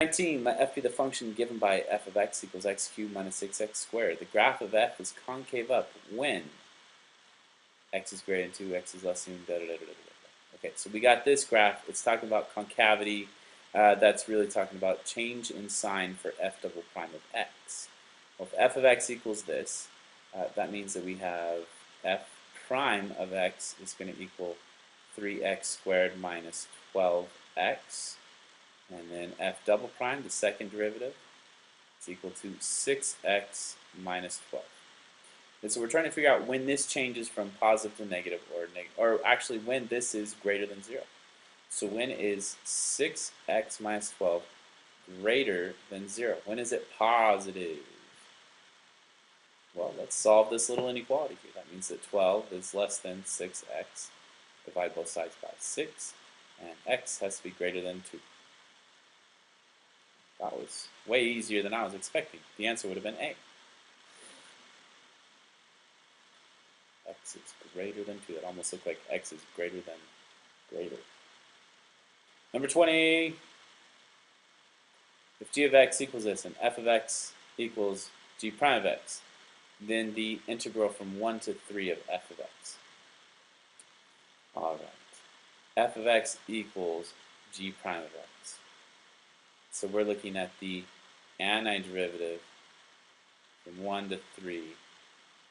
19, let f be the function given by f of x equals x cubed minus 6x squared. The graph of f is concave up when x is greater than 2, x is less than da da da da da da. Okay, so we got this graph. It's talking about concavity. That's really talking about change in sign for f double prime of x. Well, if f of x equals this, that means that we have f prime of x is going to equal 3x squared minus 12x. And then f double prime, the second derivative, is equal to 6x minus 12. And so we're trying to figure out when this changes from positive to negative, or actually when this is greater than 0. So when is 6x minus 12 greater than 0? When is it positive? Well, let's solve this little inequality here. That means that 12 is less than 6x. Divide both sides by 6, and x has to be greater than 2. That was way easier than I was expecting. The answer would have been A. X is greater than 2. That almost looked like x is greater than greater. Number 20. If g of x equals this and f of x equals g prime of x, then the integral from 1 to 3 of f of x. Alright. F of x equals g prime of x. So we're looking at the antiderivative from 1 to 3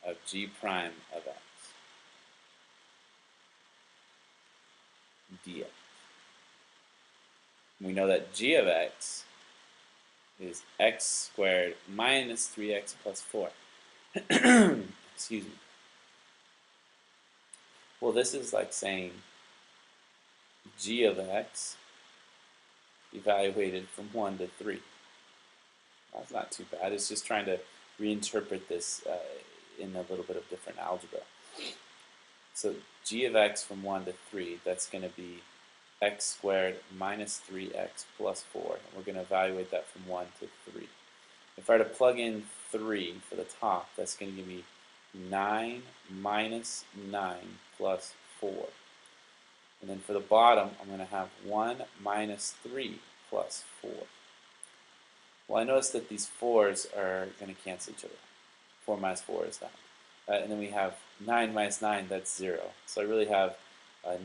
of g prime of x dx. We know that g of x is x squared minus 3x plus 4. Excuse me. Well, this is like saying g of x evaluated from 1 to 3. That's not too bad. It's just trying to reinterpret this in a little bit of different algebra. So g of x from 1 to 3, that's going to be x squared minus 3x plus 4. And we're going to evaluate that from 1 to 3. If I were to plug in 3 for the top, that's going to give me 9 minus 9 plus 4. And then for the bottom, I'm going to have 1 minus 3 plus 4. Well, I notice that these 4's are going to cancel each other. 4 minus 4 is 9. And then we have 9 minus 9, that's 0. So I really have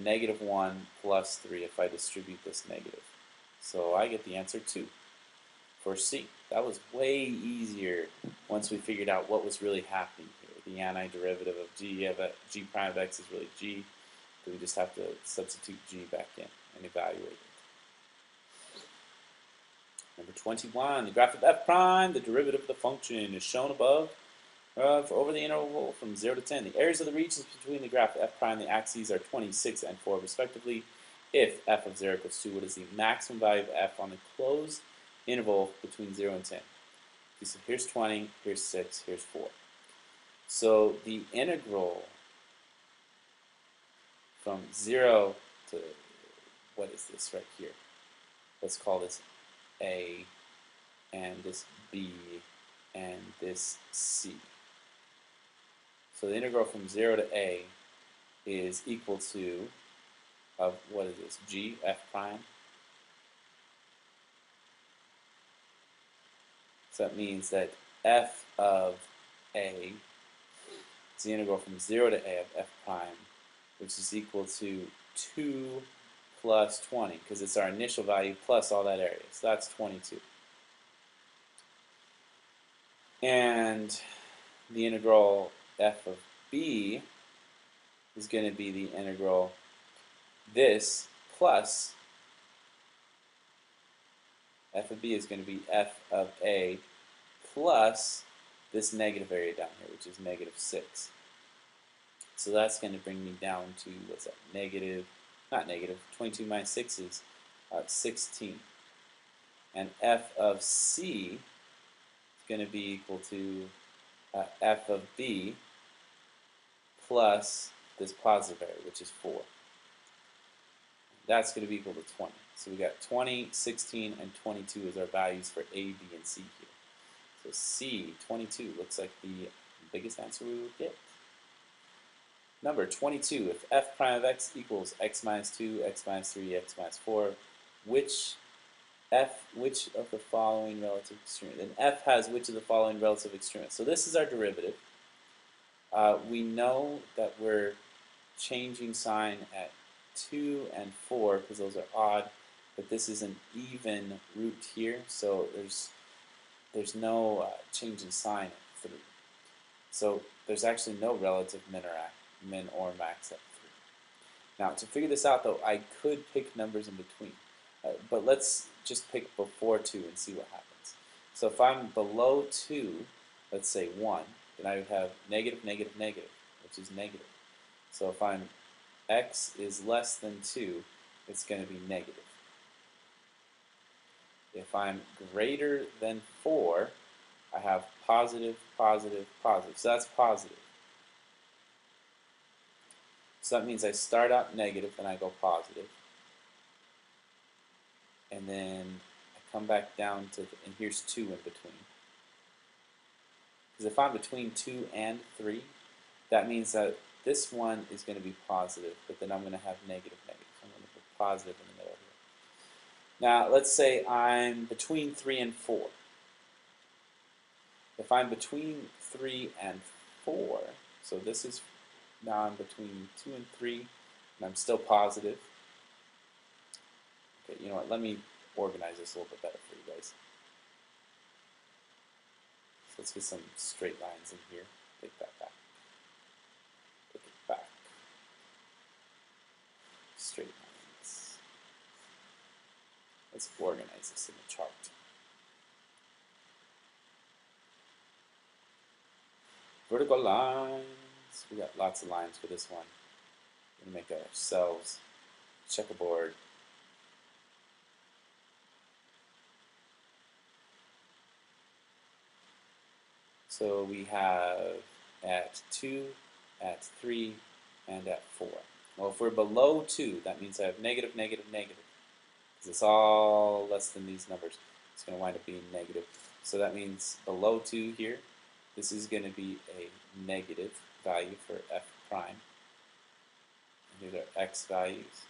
negative 1 plus 3 if I distribute this negative. So I get the answer 2 for C. That was way easier once we figured out what was really happening here. The antiderivative of g prime of x is really g. So we just have to substitute g back in and evaluate it. Number 21, the graph of f prime, the derivative of the function is shown above for over the interval from 0 to 10. The areas of the regions between the graph of f prime and the axes are 26 and 4 respectively. If f of 0 equals 2, what is the maximum value of f on the closed interval between 0 and 10? Okay, so here's 20, here's 6, here's 4. So the integral from 0 to, what is this right here? Let's call this A, and this B, and this C. So the integral from 0 to A is equal to, what is this, g, f prime. So that means that f of A is the integral from 0 to A of f prime, which is equal to 2 plus 20, because it's our initial value plus all that area. So that's 22. And the integral f of b is going to be the integral this plus f of b is going to be f of a plus this negative area down here, which is negative 6. So that's going to bring me down to, what's that, not negative, 22 minus 6 is 16. And f of c is going to be equal to f of b plus this positive area, which is 4. That's going to be equal to 20. So we got 20, 16, and 22 as our values for A, B, and C here. So C, 22, looks like the biggest answer we would get. Number 22, if f prime of x equals x minus 2, x minus 3, x minus 4, which f which of the following relative extremes. And f has which of the following relative extremes. So this is our derivative. We know that we're changing sign at 2 and 4 because those are odd, but this is an even root here, so there's no change in sign at 3. So there's actually no relative min or max at 3. Now to figure this out though, I could pick numbers in between, but let's just pick before 2 and see what happens. So if I'm below 2, let's say 1, then I would have negative, negative, negative, which is negative. So if I'm x is less than 2, it's going to be negative. If I'm greater than 4, I have positive, positive, positive. So that's positive. So that means I start out negative, then I go positive. And then I come back down to, and here's 2 in between. Because if I'm between 2 and 3, that means that this one is going to be positive, but then I'm going to have negative, negative. So I'm going to put positive in the middle here. Now, let's say I'm between 3 and 4. If I'm between 3 and 4, so this is, now I'm between 2 and 3, and I'm still positive. Okay, you know what, let me organize this a little bit better for you guys. So let's get some straight lines in here. Take that back. Take it back. Straight lines. Let's organize this in the chart. Vertical lines. We got lots of lines for this one. We're going to make ourselves a checkerboard. So we have at 2, at 3, and at 4. Well, if we're below 2, that means I have negative, negative, negative. Because it's all less than these numbers. It's going to wind up being negative. So that means below 2 here, this is going to be a negative value for f prime. And here's our x values.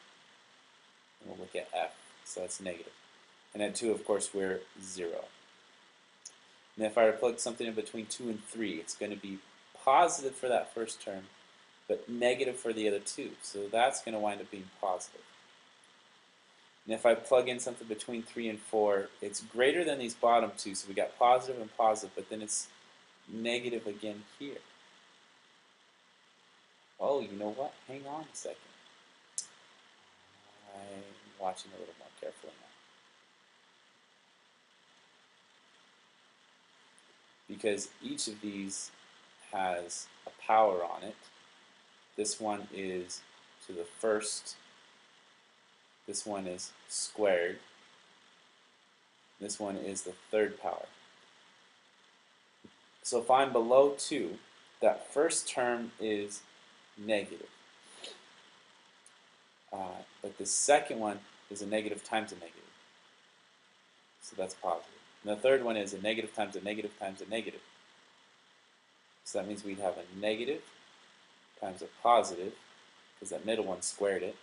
And we'll look at f. So that's negative. And at 2, of course, we're 0. And if I were to plug something in between 2 and 3, it's going to be positive for that first term, but negative for the other 2. So that's going to wind up being positive. And if I plug in something between 3 and 4, it's greater than these bottom 2, so we got positive and positive, but then it's negative again here. Oh, you know what? Hang on a second. I'm watching a little more carefully now. Because each of these has a power on it. This one is to the first. This one is squared. This one is the third power. So if I'm below 2, that first term is negative. But the second one is a negative times a negative. So that's positive. And the third one is a negative times a negative times a negative. So that means we'd have a negative times a positive, because that middle one squared it.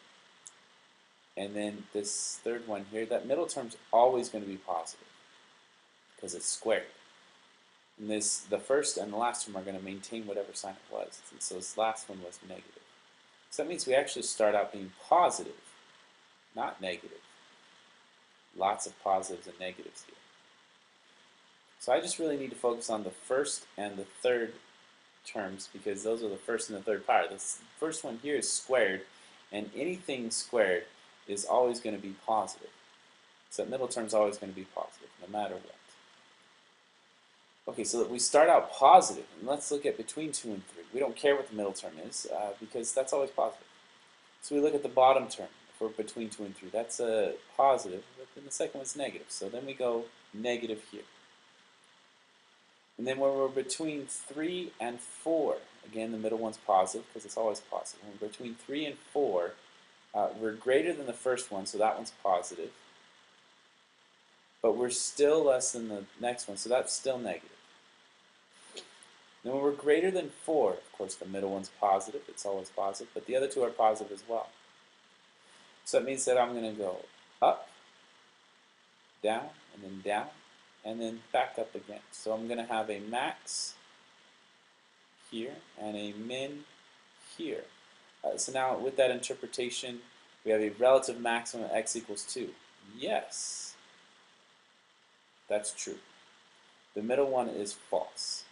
And then this third one here, that middle term's always going to be positive, because it's squared. And the first and the last term are going to maintain whatever sign it was. And so this last one was negative. So that means we actually start out being positive, not negative. Lots of positives and negatives here. So I just really need to focus on the first and the third terms, because those are the first and the third power. This first one here is squared, and anything squared is always going to be positive. So that middle term is always going to be positive, no matter what. Okay, so we start out positive, and let's look at between 2 and 3. We don't care what the middle term is, because that's always positive. So we look at the bottom term. If we're between 2 and 3, that's a positive, but then the second one's negative. So then we go negative here. And then when we're between 3 and 4, again, the middle one's positive, because it's always positive. When we're between 3 and 4, we're greater than the first one, so that one's positive. But we're still less than the next one, so that's still negative. Then when we're greater than 4, of course, the middle one's positive. It's always positive. But the other two are positive as well. So that means that I'm going to go up, down, and then back up again. So I'm going to have a max here and a min here. So now with that interpretation, we have a relative maximum of x equals 2. Yes, that's true. The middle one is false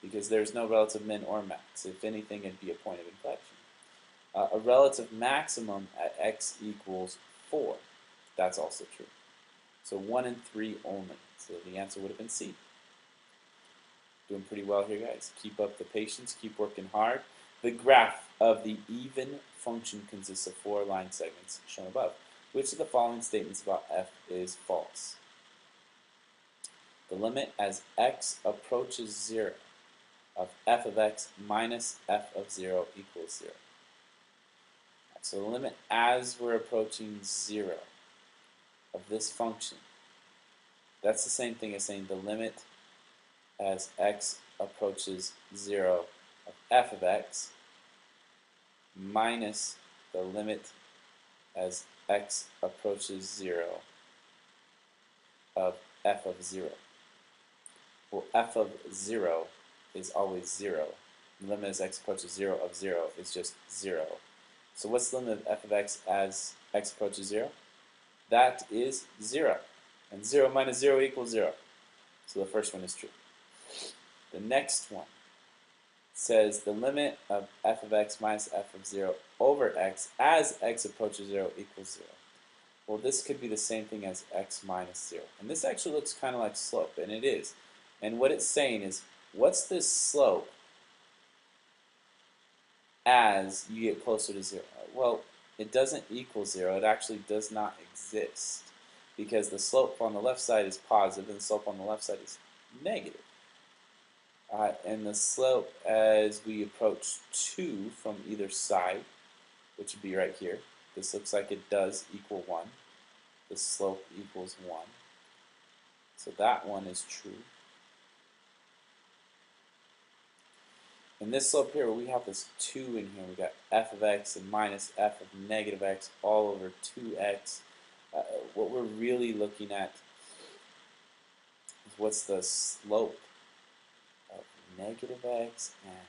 because there's no relative min or max. If anything, it'd be a point of inflection. A relative maximum at x equals 4. That's also true. So 1 and 3 only. So the answer would have been C. Doing pretty well here, guys. Keep up the patience. Keep working hard. The graph of the even function consists of 4 line segments shown above. Which of the following statements about f is false? The limit as x approaches 0 of f of x minus f of 0 equals 0. So the limit as we're approaching 0 of this function, that's the same thing as saying the limit as x approaches 0 of f of x minus the limit as x approaches 0 of f of 0. Well, f of 0 is always 0. The limit as x approaches 0 of 0 is just 0. So what's the limit of f of x as x approaches 0? That is 0. And 0 minus 0 equals 0. So the first one is true. The next one says the limit of f of x minus f of 0 over x as x approaches 0 equals 0. Well, this could be the same thing as x minus 0. And this actually looks kind of like slope, and it is. And what it's saying is, what's this slope as you get closer to 0? Well, it doesn't equal 0. It actually does not exist because the slope on the left side is positive and the slope on the left side is negative. And the slope as we approach 2 from either side, which would be right here, this looks like it does equal 1. The slope equals 1. So that one is true. In this slope here, we have this 2 in here. We got f of x and minus f of negative x all over 2x. What we're really looking at is what's the slope of negative x and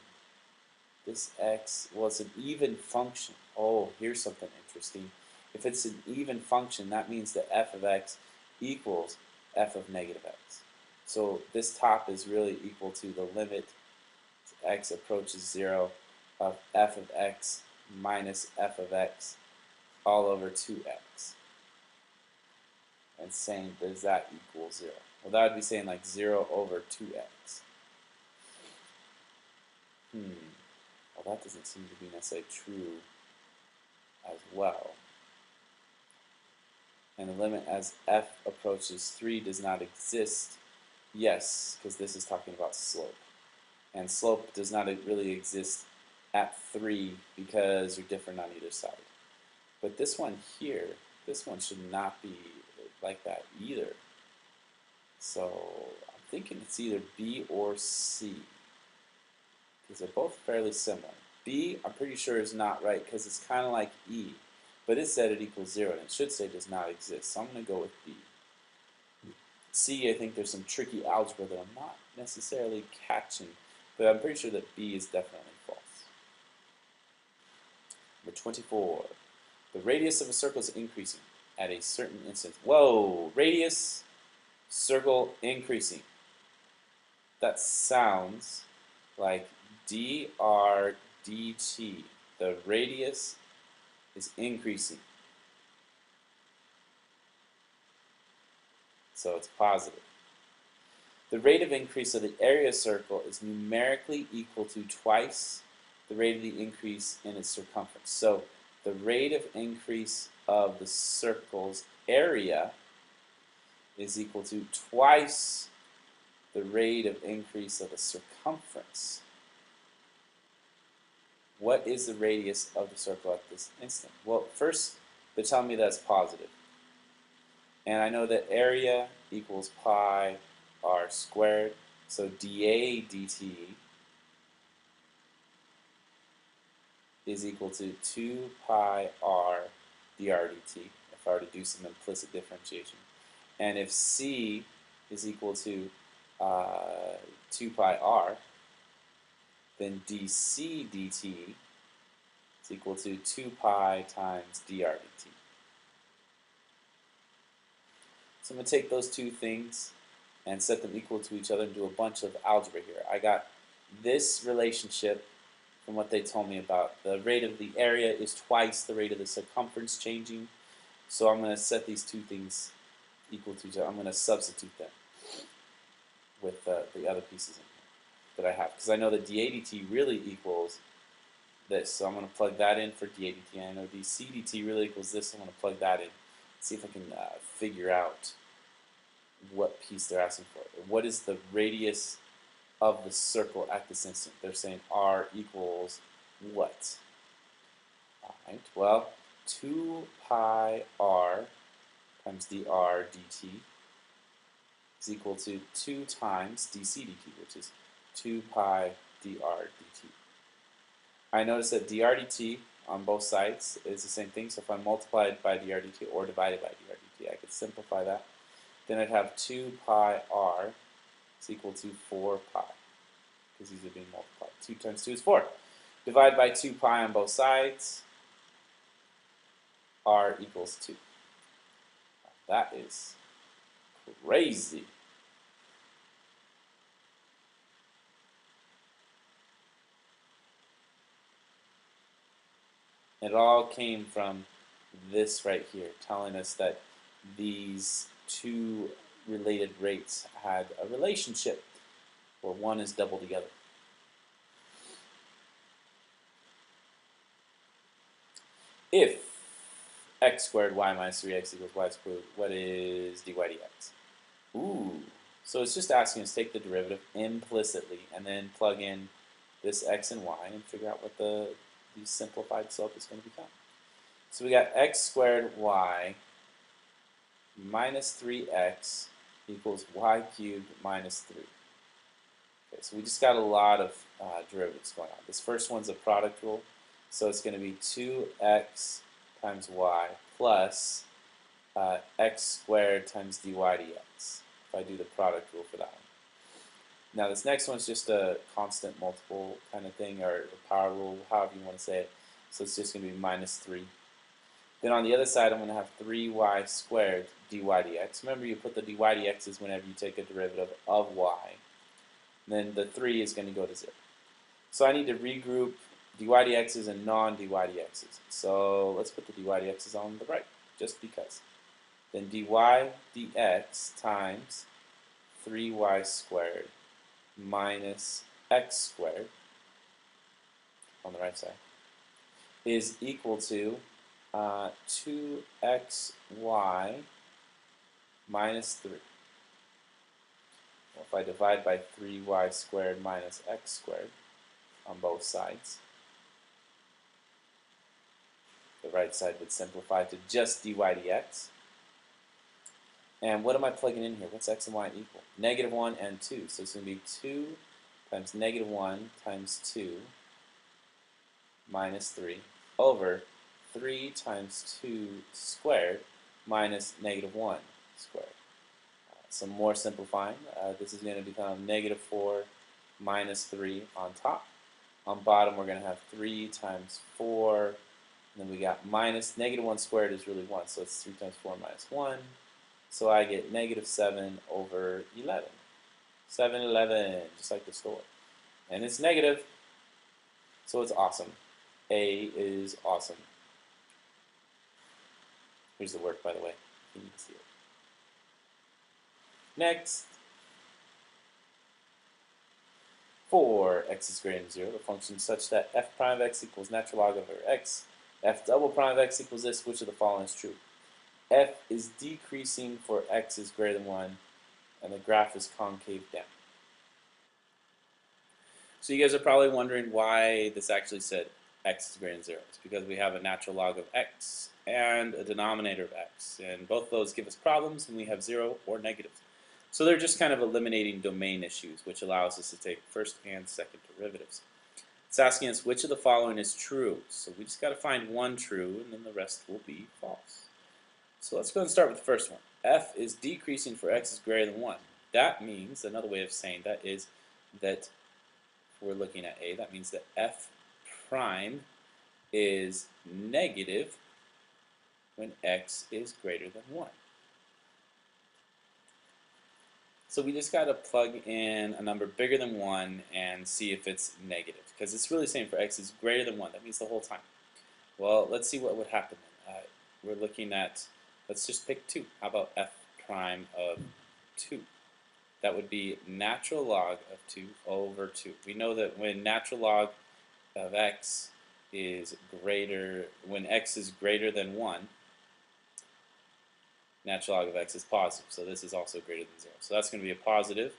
this x. Well, it's an even function. Oh, here's something interesting. If it's an even function, that means that f of x equals f of negative x. So this top is really equal to the limit x approaches 0 of f of x minus f of x all over 2x. And saying, does that equal 0? Well, that would be saying like 0 over 2x. Well, that doesn't seem to be necessarily true as well. And the limit as f approaches 3 does not exist. Yes, because this is talking about slope. And slope does not really exist at 3 because they're different on either side. But this one here, this one should not be like that either. So I'm thinking it's either B or C because they're both fairly similar. B, I'm pretty sure is not right because it's kind of like E, but it said it equals 0 and it should say does not exist. So I'm going to go with B. C, I think there's some tricky algebra that I'm not necessarily catching, but I'm pretty sure that B is definitely false. Number 24. The radius of a circle is increasing at a certain instant. Whoa! Radius, circle increasing. That sounds like dr dt. The radius is increasing. So it's positive. The rate of increase of the area of a circle is numerically equal to twice the rate of the increase in its circumference. So the rate of increase of the circle's area is equal to twice the rate of increase of the circumference. What is the radius of the circle at this instant? Well, first, they're telling me that's positive. And I know that area equals pi r squared. So dA dt is equal to 2 pi r dr dt, if I were to do some implicit differentiation. And if c is equal to 2 pi r, then dc dt is equal to 2 pi times dr dt. So I'm going to take those two things and set them equal to each other and do a bunch of algebra here. I got this relationship from what they told me about. The rate of the area is twice the rate of the circumference changing. So I'm going to set these two things equal to each other. I'm going to substitute them with the other pieces in here that I have. Because I know that dA dt really equals this. So I'm going to plug that in for dA dt. And I know dC dt really equals this. So I'm going to plug that in. See if I can figure out what piece they're asking for. What is the radius of the circle at this instant? They're saying r equals what? Alright, well, 2 pi r times dr dt is equal to 2 times dc dt, which is 2 pi dr dt. I notice that dr dt on both sides is the same thing, so if I multiply it by dr dt or divide it by dr dt, I could simplify that. Then I'd have 2 pi r is equal to 4 pi, because these are being multiplied. 2 times 2 is 4. Divide by 2 pi on both sides, r equals 2. That is crazy. It all came from this right here, telling us that these two related rates had a relationship where one is double together. If x squared y minus 3x equals y squared, what is dy dx? Ooh, so it's just asking us to take the derivative implicitly and then plug in this x and y and figure out what the simplified slope is going to become. So we got x squared y minus 3x equals y cubed minus 3. Okay, so we just got a lot of derivatives going on. This first one's a product rule, so it's going to be 2x times y plus x squared times dy dx, if I do the product rule for that one. Now this next one's just a constant multiple kind of thing, or a power rule, however you want to say it. So it's just going to be minus 3. Then on the other side, I'm going to have 3y squared dy dx. Remember, you put the dy dx's whenever you take a derivative of y. Then the 3 is going to go to 0. So I need to regroup dy dx's and non-dy dx's. So let's put the dy dx's on the right, just because. Then dy dx times 3y squared minus x squared on the right side is equal to 2xy minus 3. Well, if I divide by 3y squared minus x squared on both sides, the right side would simplify to just dy dx. And what am I plugging in here? What's x and y equal? Negative 1 and 2. So it's going to be 2 times negative 1 times 2 minus 3 over 3 times 2 squared minus negative 1 squared. Some more simplifying. This is going to become negative 4 minus 3 on top. On bottom, we're going to have 3 times 4. And then we got minus negative 1 squared is really 1. So it's 3 times 4 minus 1. So I get negative 7 over 11. 7/11, just like the store. And it's negative, so it's awesome. A is awesome. Here's the work, by the way. You need to see it. Next, for x is greater than 0, the function is such that f prime of x equals natural log over x, f double prime of x equals this, which of the following is true? F is decreasing for x is greater than 1, and the graph is concave down. So you guys are probably wondering why this actually said x is greater than 0. It's because we have a natural log of x and a denominator of x, and both those give us problems when we have 0 or negatives. So they're just kind of eliminating domain issues, which allows us to take first and second derivatives. It's asking us which of the following is true. So we just got to find one true, and then the rest will be false. So let's go and start with the first one. f is decreasing for x is greater than 1. That means, another way of saying that is that we're looking at A, that means that f prime is negative when x is greater than 1. So we just got to plug in a number bigger than 1 and see if it's negative, because it's really saying for x is greater than 1. That means the whole time. Well, let's see what would happen then. We're looking at, let's just pick 2. How about f prime of 2? That would be natural log of 2 over 2. We know that when natural log of x is greater, when x is greater than 1, natural log of x is positive. So this is also greater than 0. So that's going to be a positive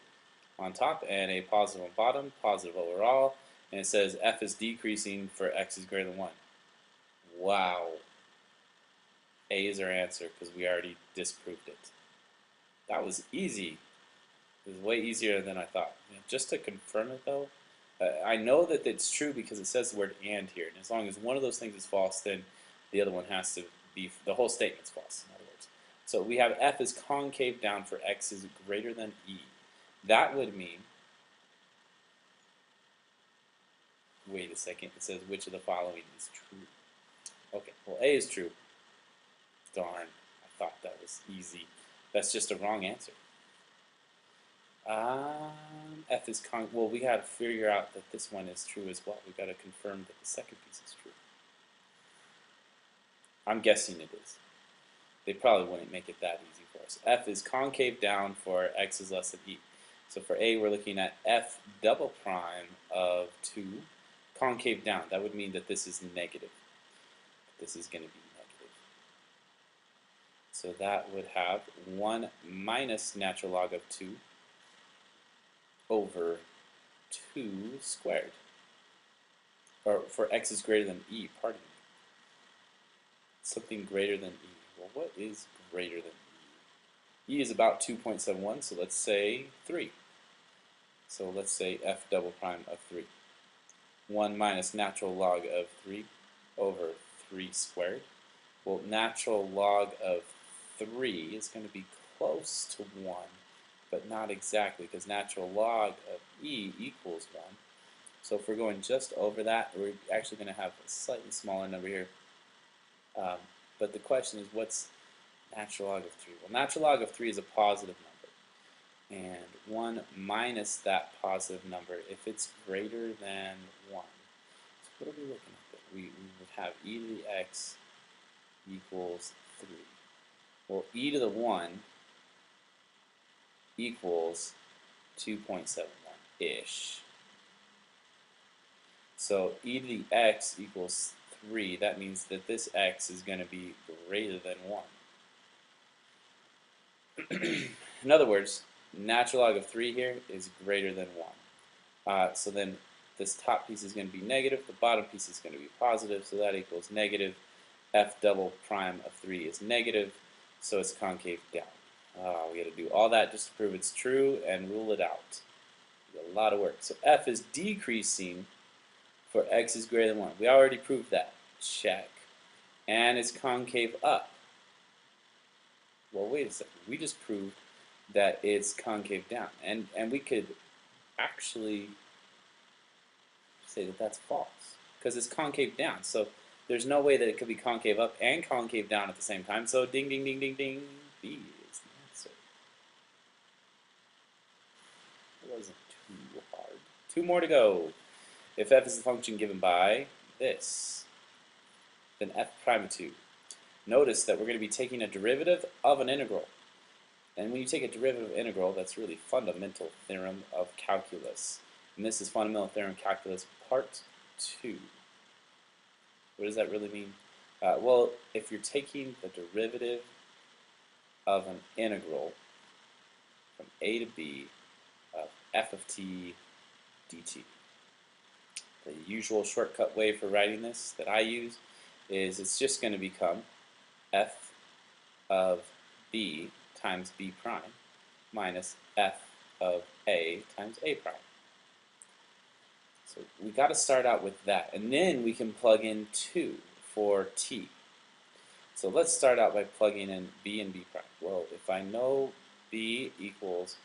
on top and a positive on bottom, positive overall. And it says f is decreasing for x is greater than 1. Wow. A is our answer because we already disproved it. That was easy. It was way easier than I thought. Just to confirm it though, I know that it's true because it says the word and here. And as long as one of those things is false, then the other one has to be, the whole statement's false, in other words. So we have f is concave down for x is greater than e. That would mean, wait a second, it says which of the following is true. Okay, well A is true. Darn, I thought that was easy. That's just a wrong answer. F is well, we got to figure out that this one is true as well. We got to confirm that the second piece is true. I'm guessing it is. They probably wouldn't make it that easy for us. F is concave down for x is less than e. So for A, we're looking at f double prime of 2, concave down. That would mean that this is negative. This is going to be negative. So that would have 1 minus natural log of 2 over 2 squared. Or for x is greater than e, pardon me. Something greater than e. Well, what is greater than e? E is about 2.71, so let's say 3. So let's say f double prime of 3. 1 minus natural log of 3 over 3 squared. Well, natural log of 3 is going to be close to 1, but not exactly, because natural log of e equals 1. So if we're going just over that, we're actually going to have a slightly smaller number here. But the question is, what's natural log of 3? Well, natural log of 3 is a positive number. And 1 minus that positive number, if it's greater than 1. So what are we looking at there? We would have e to the x equals 3. Well, e to the 1 equals 2.71-ish. So e to the x equals 3. That means that this x is going to be greater than 1. In other words, natural log of 3 here is greater than 1. So then this top piece is going to be negative, the bottom piece is going to be positive, so that equals negative. F double prime of 3 is negative, so it's concave down. We got to do all that just to prove it's true and rule it out. A lot of work. So F is decreasing for x is greater than 1. We already proved that. Check. And it's concave up. Well, wait a second. We just proved that it's concave down. And we could actually say that that's false, because it's concave down. So there's no way that it could be concave up and concave down at the same time. So ding, ding, ding, ding, ding. B is the answer. It wasn't too hard. 2 more to go. If f is the function given by this, then f prime of 2. Notice that we're going to be taking a derivative of an integral. And when you take a derivative of integral, that's really fundamental theorem of calculus. And this is fundamental theorem of calculus part 2. What does that really mean? Well, if you're taking the derivative of an integral from a to b of f of t dt, the usual shortcut way for writing this that I use is it's just going to become f of b times b prime minus f of a times a prime. So we got to start out with that, and then we can plug in 2 for t. So let's start out by plugging in b and b prime. Well, if I know b equals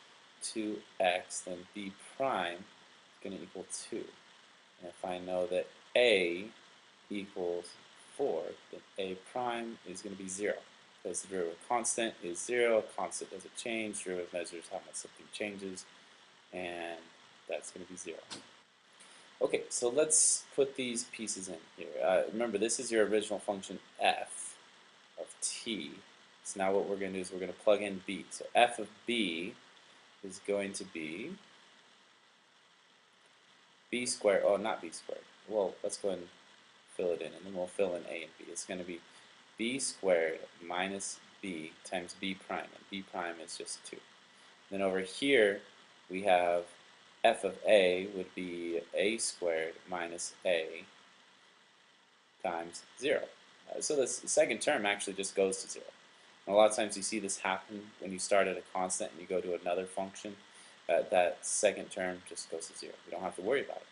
2x, then b prime is going to equal 2. And if I know that a equals 4, then a prime is going to be 0. Because the derivative constant is 0, constant doesn't change, derivative measures how much something changes, and that's going to be 0. Okay, so let's put these pieces in here. Remember, this is your original function f of t. So now what we're going to do is we're going to plug in b. So f of b is going to be b squared, oh, not b squared. Well, let's go ahead and fill it in, and then we'll fill in a and b. It's going to be b squared minus b times b prime, and b prime is just 2. Then over here, we have f of a would be a squared minus a times 0. So this second term actually just goes to 0. And a lot of times you see this happen when you start at a constant and you go to another function. That second term just goes to 0. You don't have to worry about it.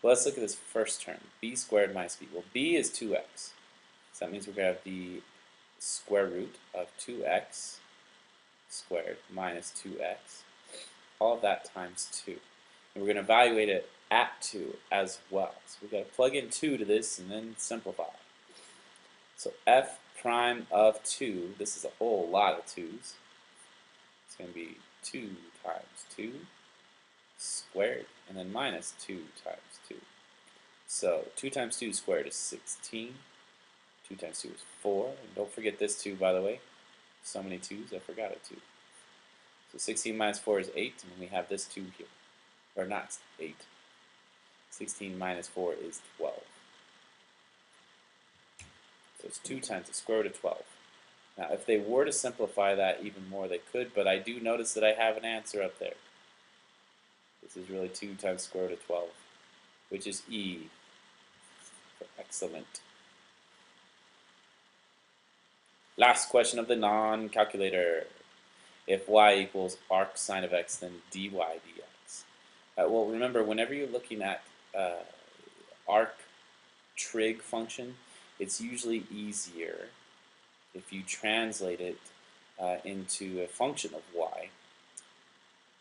But let's look at this first term, b squared minus b. Well, b is 2x. So that means we're going to have the square root of 2x squared minus 2x. All of that times 2. And we're going to evaluate it at 2 as well. So we've got to plug in 2 to this and then simplify. So f prime of 2, this is a whole lot of 2's. It's going to be 2 times 2 squared, and then minus 2 times 2. So 2 times 2 squared is 16. 2 times 2 is 4. And don't forget this 2, by the way. So many 2's, I forgot a 2. So 16 minus 4 is 8, and we have this 2 here. Or not 8. 16 minus 4 is 12. So it's 2 times the square root of 12. Now, if they were to simplify that even more, they could, but I do notice that I have an answer up there. This is really 2 times the square root of 12, which is E. Excellent. Last question of the non-calculator. If y equals arc sine of x, then dy dx. Well, remember, whenever you're looking at arc trig function, it's usually easier if you translate it into a function of y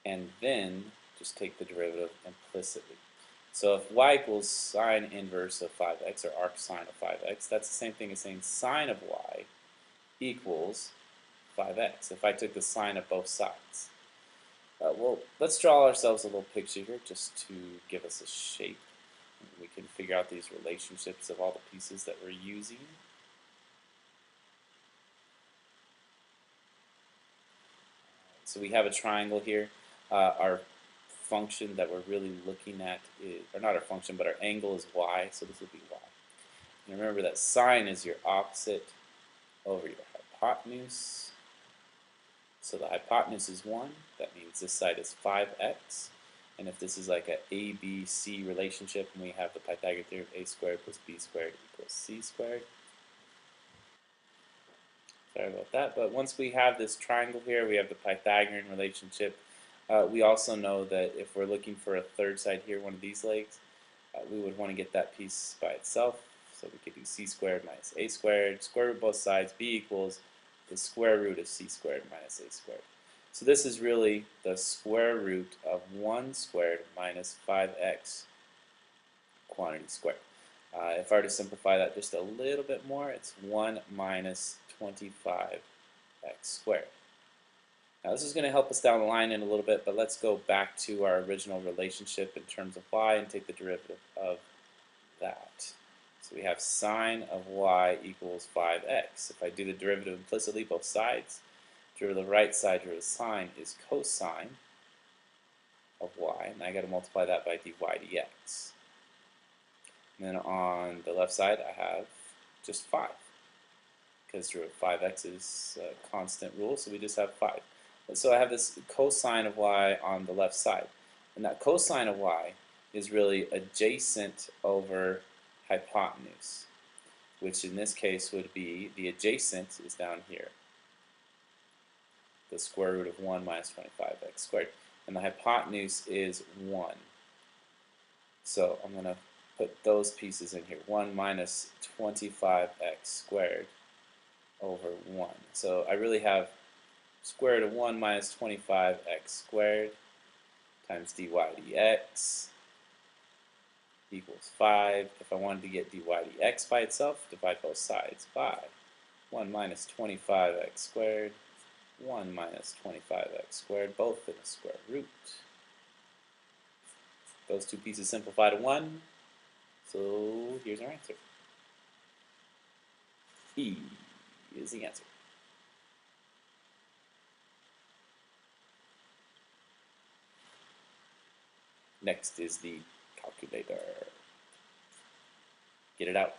and then just take the derivative implicitly. So if y equals sine inverse of 5x, or arc sine of 5x, that's the same thing as saying sine of y equals 5x, if I took the sine of both sides. Well, let's draw ourselves a little picture here just to give us a shape. We can figure out these relationships of all the pieces that we're using. So we have a triangle here. Our function that we're really looking at is, or not our function, but our angle is y, so this will be y. And remember that sine is your opposite over your hypotenuse. So the hypotenuse is 1. That means this side is 5x. And if this is like a ABC relationship, and we have the Pythagorean theorem, a squared plus b squared equals c squared. Sorry about that. But once we have this triangle here, we have the Pythagorean relationship. We also know that if we're looking for a third side here, one of these legs, we would want to get that piece by itself. So we could do c squared minus a squared, square root both sides, b equals the square root of c squared minus a squared. So this is really the square root of 1 squared minus 5x quantity squared. If I were to simplify that just a little bit more, it's 1 minus 25x squared. Now this is going to help us down the line in a little bit, but let's go back to our original relationship in terms of y and take the derivative of that. So we have sine of y equals 5x. If I do the derivative implicitly, both sides, derivative of the right side, derivative of sine is cosine of y, and I got to multiply that by dy dx. And then on the left side, I have just 5, because derivative of 5x is a constant rule, so we just have 5. And so I have this cosine of y on the left side, and that cosine of y is really adjacent over hypotenuse, which in this case would be the adjacent is down here, the square root of 1 minus 25x squared, and the hypotenuse is 1. So I'm going to put those pieces in here, 1 minus 25x squared over 1. So I really have square root of 1 minus 25x squared times dy dx equals 5. If I wanted to get dy dx by itself, divide both sides by 1 minus 25x squared, 1 minus 25x squared, both in the square root. Those two pieces simplify to 1, so here's our answer. E is the answer. Next is the calculator. Get it out.